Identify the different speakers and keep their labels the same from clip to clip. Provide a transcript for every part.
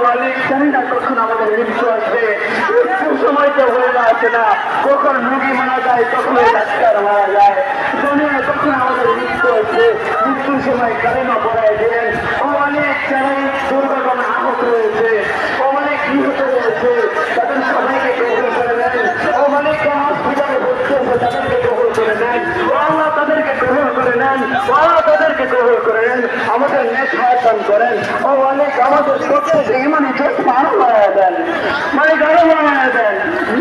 Speaker 1: মালিক জানি না কখন আমাদের মৃত্যু আসবে। মৃত্যুর সময় তো হয়ে আসে না, কখন রুগী মারা যায়, কখন ডাক্তার মারা যায়, জানি না কখন আমাদের মৃত্যু আসবে। মৃত্যুর সময় কালিমা পড়ায় দিলেন। অনেক যারাই দুর্ঘটনা আহত রয়েছে, অনেক নিহত রয়েছে, তাদের সবাইকে কবুল করে নেন। অনেকে হসপিটালে ভর্তি আছে, তাদেরকে কবুল করে নেন। আল্লাহ তাদেরকে কবুল করে নেন, আল্লাহ তাদেরকে কবুল করে নেন। আমাদের নেক হায়াত করেন। অনেক আমাদের চোখে ইমানি চোখ পার বাড়ায় দেন, মালিক আরো বাড়ায় দেন।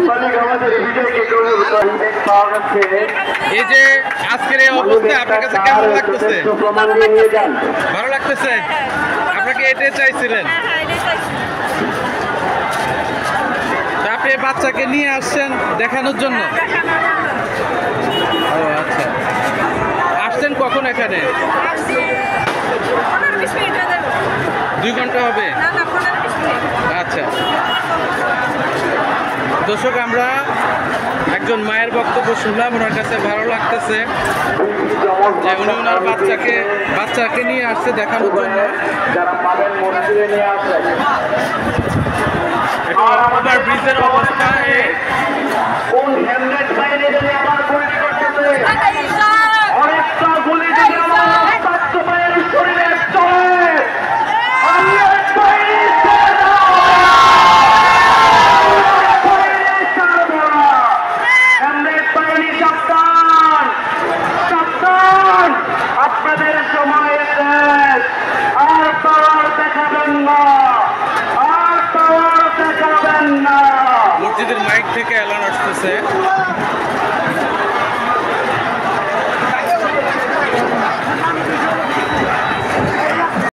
Speaker 1: মালিক আমাদের হৃদয়কে কবুল করেন। পাওয়া গেছে
Speaker 2: এই যে আজকের এই অবস্থায় আপনার কাছে কেমন লাগতেছে?
Speaker 1: প্রমাণ দিয়ে নিয়ে যান।
Speaker 2: ভালো লাগতেছে? আপনাকে এটাই চাইছিলেন? তা আপনি এই বাচ্চাকে নিয়ে আসছেন দেখানোর জন্য? ও আচ্ছা, আসছেন কখন এখানে? 2 ঘন্টা হবে? আচ্ছা দর্শক, আমরা একজন মায়ের বক্তব্য শুনলাম। ওনার কাছে ভালো লাগতেছে যে উনি ওনার বাচ্চাকে নিয়ে আসছে দেখানোর জন্য।
Speaker 1: যারা পাবেন মসজিদে নিয়ে আসেন।
Speaker 2: ওভার ব্রিজের অবস্থা
Speaker 1: কোন হেলমেট বাইরে যদি আবার গুলি করতেছে, অনেকটা গুলি যদি আমার রক্তাক্ত পায়ের শরীরে চলে, আপনাদের সময় শেষ। আর পাওয়ার দেখাবেন না, আর পাওয়ার দেখাবেন না।
Speaker 2: মসজিদের মাইক থেকে এলান আসতেছে।